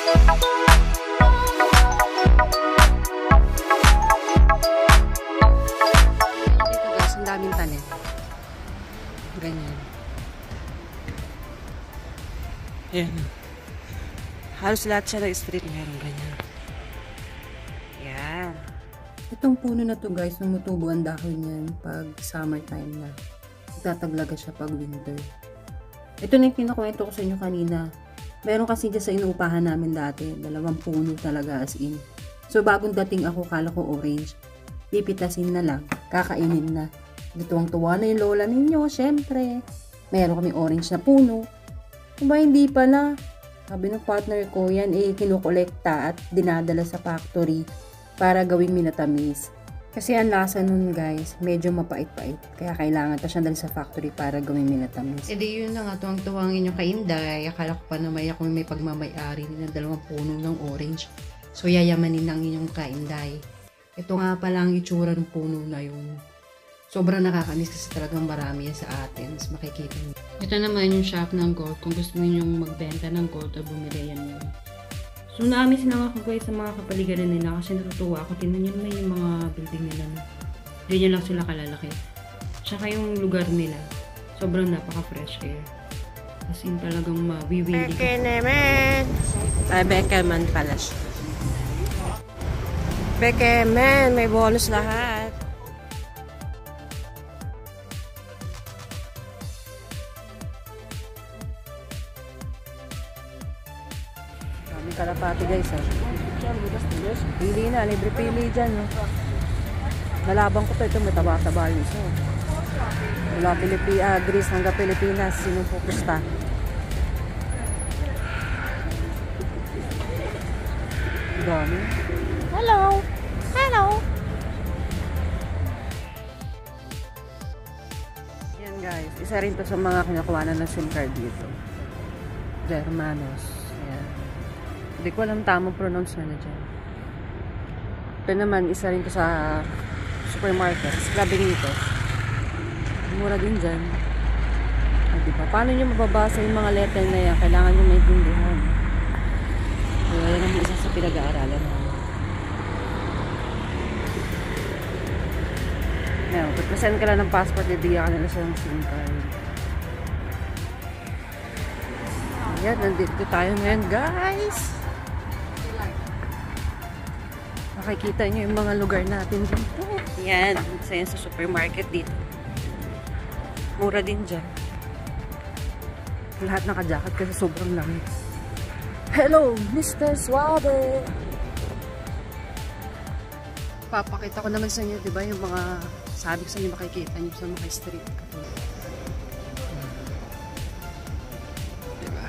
Dito guys, ang daming tanim. Ganyan. Ayan. Halos lahat siya ng street meron ganyan. Ayan. Itong puno na to guys, tumutubo ang dahon niyan pag summertime na. Tataglaga siya pag winter. Ito na yung pinakwento ko sa inyo kanina. Meron kasi dyan sa inuupahan namin dati. 2 puno talaga as in. So bagong dating ako, kala ko orange. Pipitasin na lang. Kakainin na. Tuwang-tuwa na yung lola ninyo, syempre. Meron kami orange na puno. Diba hindi pala? Sabi ng partner ko, yan kinukolekta at dinadala sa factory para gawing minatamis. Kasi ang lasa nun guys, medyo mapait-pait. Kaya kailangan pa siya dali sa factory para gawing minatamis. E di yun na nga, tuwang-tuwang inyong kainday. Akala ko pa na may pagmamayari ng 2 puno ng orange. So yayamanin ng inyong kainday. Ito nga pala ang itsura ng puno na yun. Sobrang nakakamiss kasi talagang marami yan sa atin. Mas makikita nyo. Ito naman yung shop ng gold. Kung gusto nyo magbenta ng gold o bumili yan yun. So naamis lang ako guys sa mga kapaligiran nila kasi natutuwa ako. Tingnan nyo naman yung mga building nila. Ganyan lang sila kalalaki. Tsaka yung lugar nila. Sobrang napaka-fresh air. As in talagang mawiwili ka. Bekemen! Ay, Bekemen pala siya. Bekemen! May bonus lahat. Kalapati guys pili na, libre pili dyan nalabang ko to, ito may taba-taba yun mula Greece hanggang Pilipinas, sinong pupusta dami. Hello! Hello! Yan guys, isa rin to sa mga kinakuhanan ng SIM card dito. Germanos. Ayan. Hindi ko alam tamang pronounce na dyan. Ito naman, isa rin to sa supermarket. Scrabinitos. Mura din dyan. Diba? Paano nyo mababasa yung mga letter na yan? Kailangan nyo maintindihan. Kaya yan ang isa sa pinag-aaralan namin. Ngayon, pag-present ka lang ng passport, bibigyan ka nila siya ng SIM card. Ayan, nandito tayo ngayon, guys! Makikita nyo yung mga lugar natin dito. Ayan, sa supermarket dito. Mura din dyan. Lahat naka-jacket kasi sobrang lamig. Hello, Mr. Suave! Papakita ko naman sa inyo, diba, yung mga sabi ko sa inyo makikita nyo sa mga street. Diba?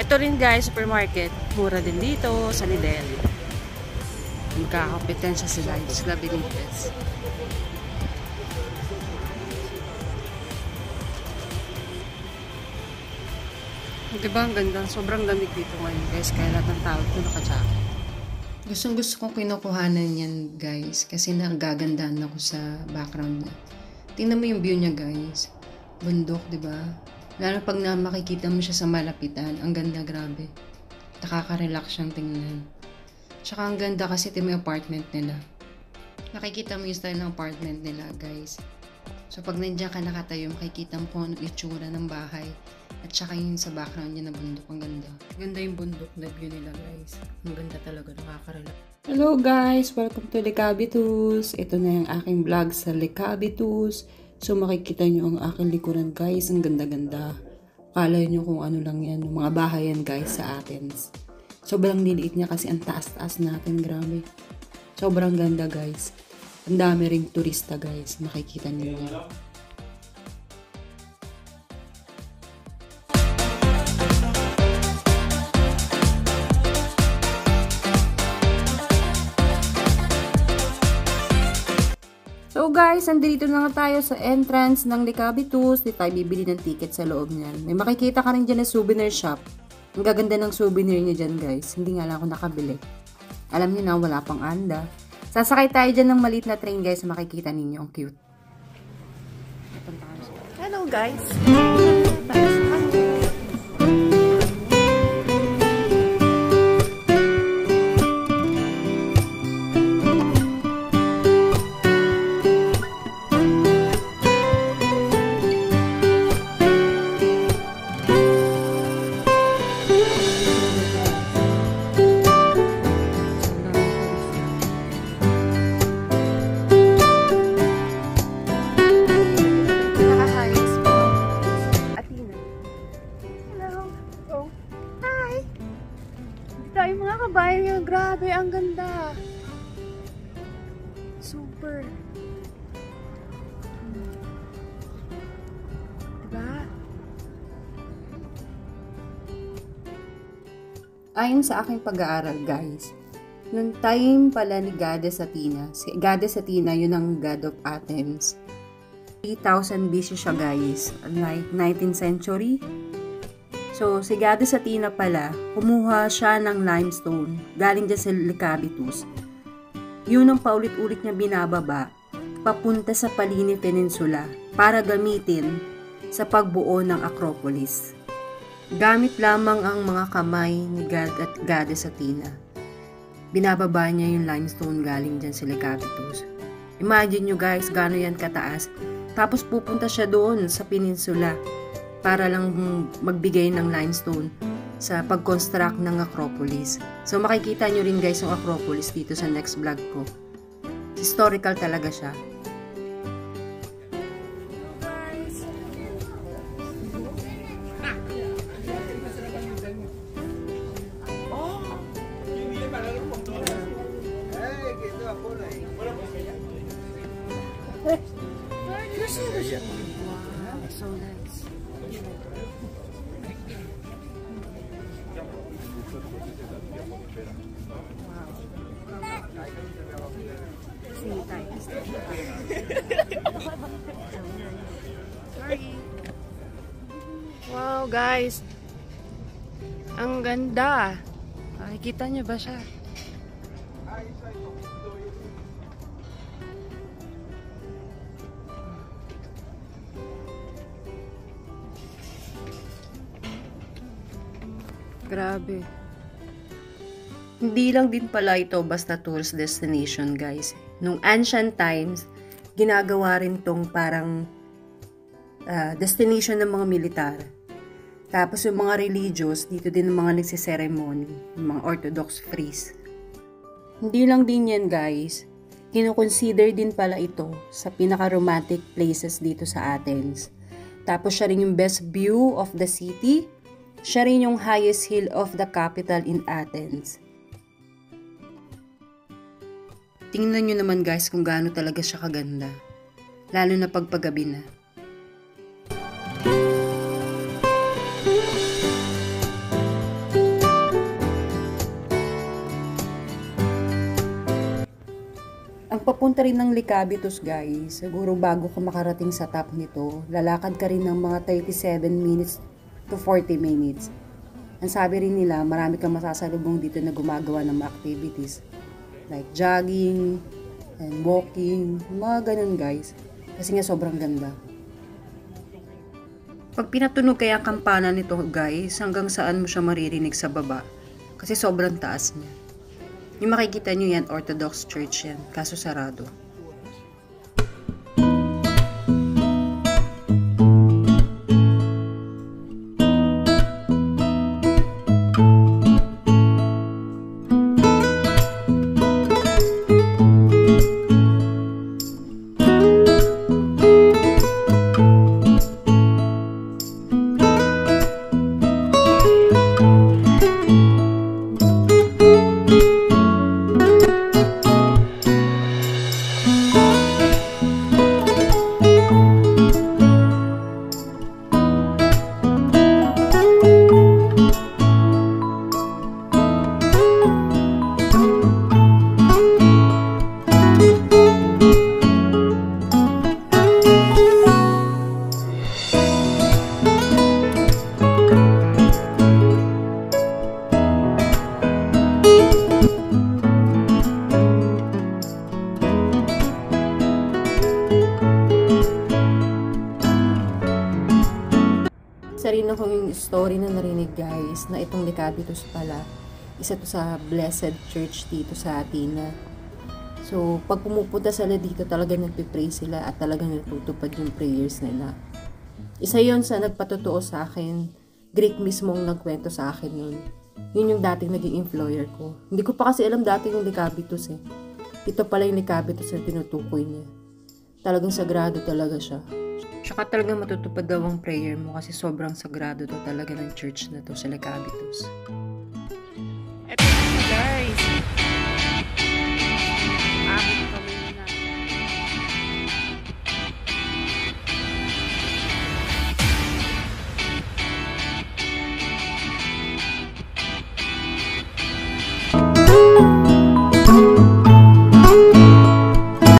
Ito rin guys, supermarket. Mura din dito sa Lidl. Magkakampetensya sila. Sila Benitez. Diba ang ganda? Sobrang lamig dito ngayon guys. Kaya lahat ng tao ito naka-jacket. Gusto kong kinukuhanan yan guys. Kasi nagagandaan ako sa background niya. Tingnan mo yung view niya guys. Bundok, diba? Lalo pag makikita mo siya sa malapitan. Ang ganda, grabe. Nakaka-relax siyang tingnan. Tsaka ang ganda kasi ito yung apartment nila. Nakikita mo yung style ng apartment nila guys. So pag nandiyan ka nakatayo, makikita mo kung ano itsura ng bahay. At saka yung sa background niya na bundok. Ang ganda. Ganda yung bundok na view nila guys. Ang ganda talaga. Nakaka-relax. Hello guys! Welcome to Likabitus. Ito na yung aking vlog sa Likabitus. So makikita nyo ang aking likuran guys. Ang ganda-ganda. Akala nyo kung ano lang yan. Mga bahay yan guys sa Athens. Sobrang liliit niya kasi ang taas-taas natin. Grabe. Sobrang ganda guys. Ang dami ring turista guys. Makikita nyo yan. So guys, andito na nga tayo sa entrance ng Likabitus. Di tayo bibili ng ticket sa loob niyan. May makikita ka rin dyan na souvenir shop. Ang gaganda ng souvenir niya dyan guys. Hindi nga lang ako nakabili. Alam niyo na, wala pang anda. Sasakay tayo dyan ng maliit na train guys, makikita ninyo, ang cute. Hello guys. Tayo mga kabayan nyo, grabe, ang ganda. Super. Diba? Ayon sa aking pag-aaral guys, nung time pala ni Goddess Athena, si Goddess Athena yun ang God of Athens. 3000 BC siya guys, like 19th century. So, si Goddess Athena pala, kumuha siya ng limestone galing dyan sa Lycabettus. Yun ang paulit-ulit niya binababa, papunta sa Palini Peninsula para gamitin sa pagbuo ng Acropolis. Gamit lamang ang mga kamay ni God at Goddess Athena. Binababa niya yung limestone galing dyan sa Lycabettus. Imagine nyo guys, gano'n yan kataas. Tapos pupunta siya doon sa peninsula para lang magbigay ng limestone sa pag-construct ng Acropolis. So makikita nyo rin guys yung Acropolis dito sa next vlog ko. Historical talaga siya. Wow, so nice. Sorry. Wow, guys. Ang ganda. Nakikita niyo ba siya? Grabe. Hindi lang din pala ito basta tourist destination guys. Nung ancient times, ginagawa rin tong parang destination ng mga militar. Tapos yung mga religious, dito din ang mga nagsiseremony, yung mga Orthodox priests. Hindi lang din yan guys, kinoconsider din pala ito sa pinaka-romantic places dito sa Athens. Tapos siya rin yung best view of the city. Siya rin yung highest hill of the capital in Athens. Tingnan nyo naman guys kung gaano talaga siya kaganda. Lalo na pagpagabi na. Ang papunta rin ng Lycabettus guys, siguro bago ka makarating sa top nito, lalakad ka rin ng mga 37 minutes to 40 minutes. Ang sabi rin nila, marami kang masasalubong dito na gumagawa ng mga activities. Like jogging, and walking, mga ganun guys. Kasi nga sobrang ganda. Pag pinatunog kaya ang kampana nito guys, hanggang saan mo siya maririnig sa baba. Kasi sobrang taas niya. Yung makikita nyo yan, Orthodox Church yan, kaso sarado. story na narinig guys na itong Licavitus pala, isa to sa Blessed Church dito sa Athena. So, pag pumupunta sila dito, talaga nagpipray sila at talaga natutupad yung prayers nila. Isa yon sa nagpatotoo sa akin. Greek mismo ang nagkwento sa akin nun. Yun yung dating naging employer ko. Hindi ko pa kasi alam dati yung Licavitus eh. Ito pala yung Licavitus na tinutukoy niya. Talagang sagrado talaga siya. Tsaka talagang matutupad daw ang prayer mo kasi sobrang sagrado to talaga ng church na to sa Licavitus.